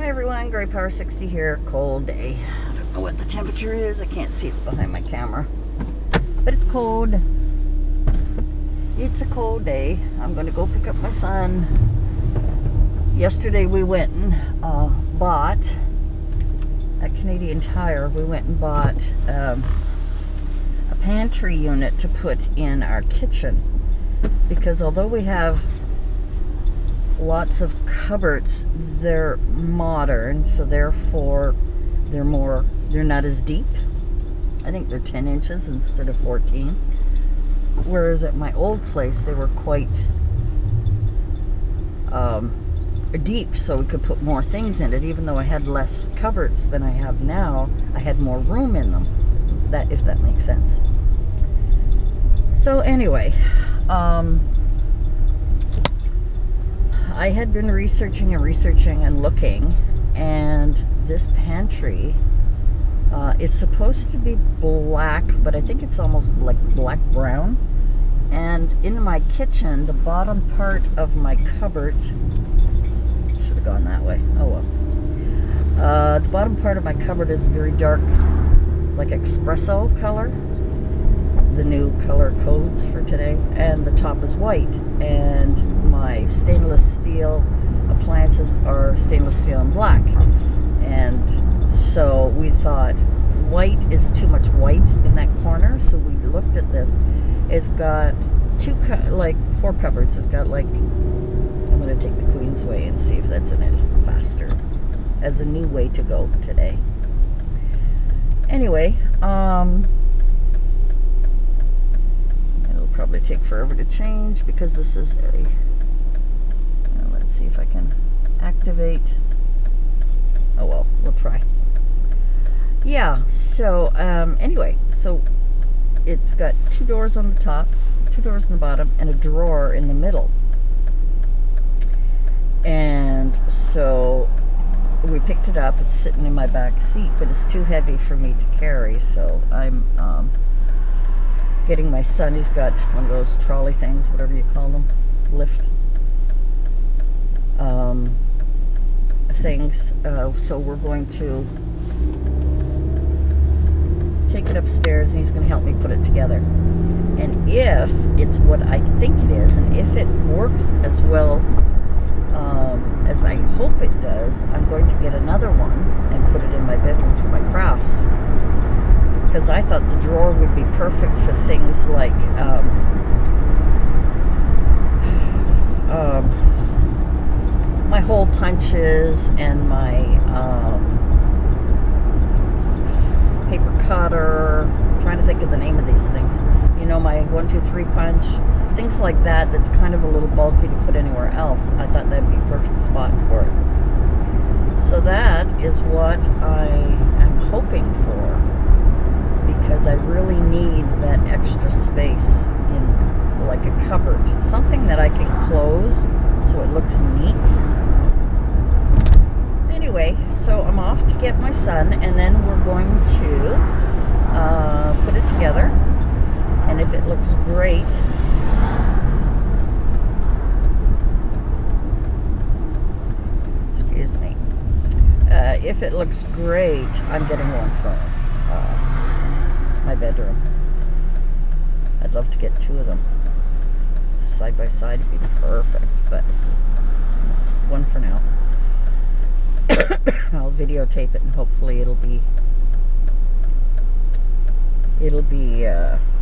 everyone, Gray Power 60 here. Cold day. I don't know what the temperature is. I can't see, it's behind my camera. But it's cold. It's a cold day. I'm going to go pick up my son. Yesterday we went and bought, at Canadian Tire, we went and bought a pantry unit to put in our kitchen. Because although we have lots of cupboards, they're modern, so therefore they're not as deep. I think they're 10 inches instead of 14. Whereas at my old place they were quite deep, so we could put more things in it. Even though I had less cupboards than I have now, I had more room in them, if that makes sense. So anyway, I had been researching and looking, and this pantry is supposed to be black, but I think it's almost like black brown. And in my kitchen, the bottom part of my cupboard, should have gone that way, oh well. The bottom part of my cupboard is very dark, like espresso color, the new color codes for today, and the top is white, and my stainless steel appliances are stainless steel and black. And so we thought white is too much white in that corner, so we looked at this. It's got four cupboards. It's got I'm going to take the Queen's Way and see if that's in it faster as a new way to go today. Anyway, it'll probably take forever to change because this is let's see if I can activate. Oh well, we'll try. Yeah, so anyway, so it's got two doors on the top, two doors on the bottom, and a drawer in the middle. And so we picked it up. It's sitting in my back seat, but it's too heavy for me to carry, so I'm getting my son. He's got one of those trolley things, whatever you call them, lift things. So we're going to take it upstairs, and he's going to help me put it together. And if it's what I think it is, and if it works as well as I hope it does, I'm going to get another one and put it in my bedroom for my crafts. Because I thought the drawer would be perfect for things like my hole punches and my paper cutter. I'm trying to think of the name of these things. You know, my 1, 2, 3 punch. Things like that, that's kind of a little bulky to put anywhere else. I thought that'd be a perfect spot for it. So that is what I am hoping for, because I really need that extra space in like a cupboard. Something that I can close so it looks neat. Anyway, so I'm off to get my son, and then we're going to put it together. And if it looks great, excuse me, if it looks great, I'm getting one for my bedroom. I'd love to get two of them side by side. It'd be perfect, but one for now. I'll videotape it, and hopefully it'll be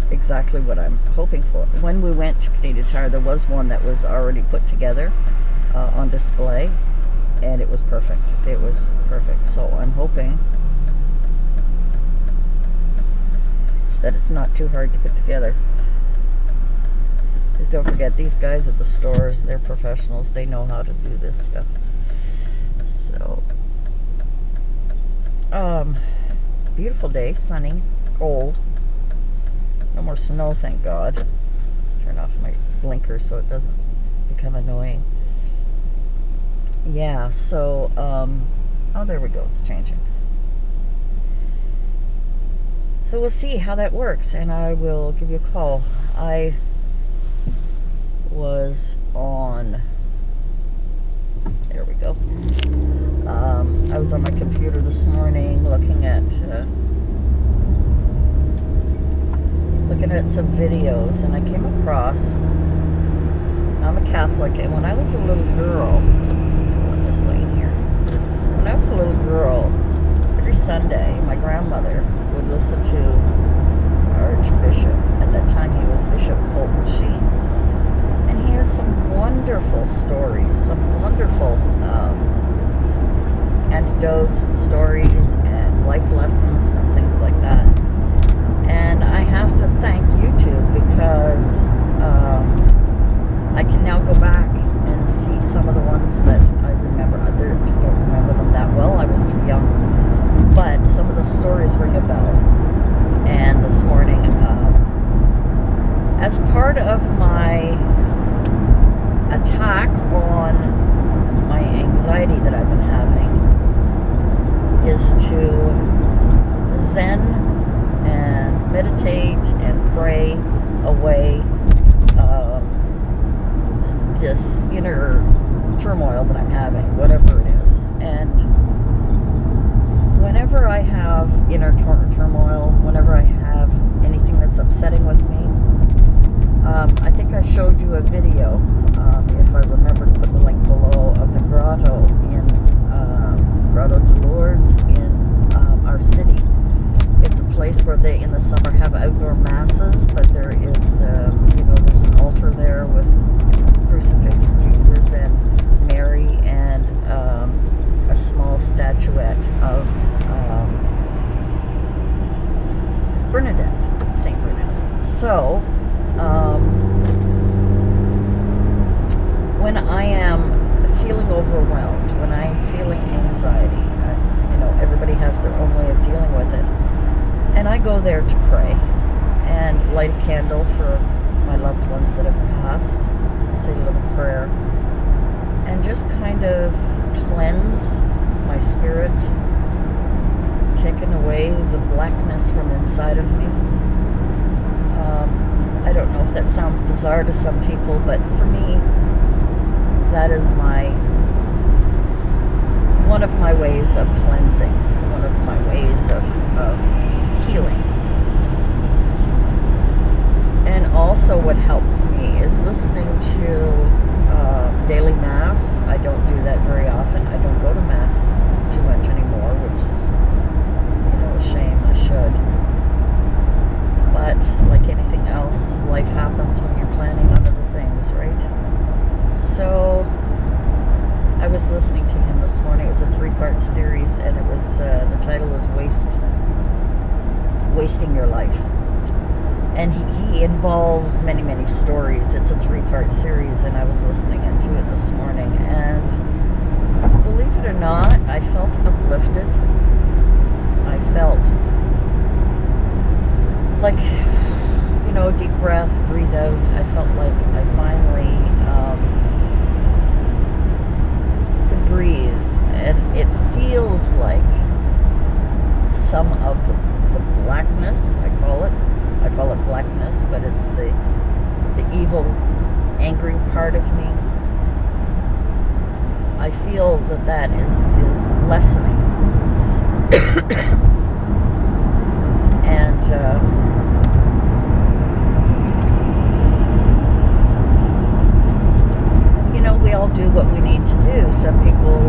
exactly what I'm hoping for. When we went to Canadian Tire, there was one that was already put together on display, and it was perfect. It was perfect. So I'm hoping that it's not too hard to put together. Because don't forget, these guys at the stores, they're professionals. They know how to do this stuff. So, beautiful day, sunny, cold. No more snow, thank God. Turn off my blinker so it doesn't become annoying. Yeah, so, oh, there we go, it's changing. So we'll see how that works, and I will give you a call. I was on, there we go. this morning looking at some videos, and I came across, I'm a Catholic, and when I was a little girl, go in this lane here, when I was a little girl, every Sunday, my grandmother would listen to Archbishop, at that time he was Bishop Fulton Sheen, and he has some wonderful stories, some wonderful anecdotes and stories and life lessons and things like that. And I have to thank YouTube because I can now go back and see some of the ones that I remember. I don't remember them that well, I was too young, but some of the stories ring a bell. And this morning, as part of my attack on my anxiety that I've been having, is to zen and meditate and pray away this inner turmoil that I'm having, whatever it is. And whenever I have inner turmoil, whenever I have anything that's upsetting with me, I think I showed you a video, if I remember to put the link below, of the Grotto in Grotto de Lourdes in our city. It's a place where they, in the summer, have outdoor masses, but there is, there's an altar there with crucifix of Jesus and Mary and a small statuette of Bernadette, Saint Bernadette. So, when I am feeling overwhelmed, when I'm feeling anxiety, everybody has their own way of dealing with it. And I go there to pray and light a candle for my loved ones that have passed, say a little prayer, and just kind of cleanse my spirit, taking away the blackness from inside of me. I don't know if that sounds bizarre to some people, but for me, that is one of my ways of cleansing, one of my ways of healing. And also what helps me is listening to daily mass. I don't do that very often. I don't go to mass too much anymore, which is, a shame. I should. But like anything else, life happens when you're planning on other things, right? So I was listening to him this morning. It was a 3-part series, and it was the title was Wasting Your Life. And he involves many, many stories. It's a 3-part series, and I was listening into it this morning, and believe it or not, I felt uplifted. I felt like, deep breath, breathe out. I felt like I finally could breathe, and it feels like some of the blackness, I call it blackness, but it's the evil, angry part of me. I feel that is lessening. And we all do what we need to do. Some people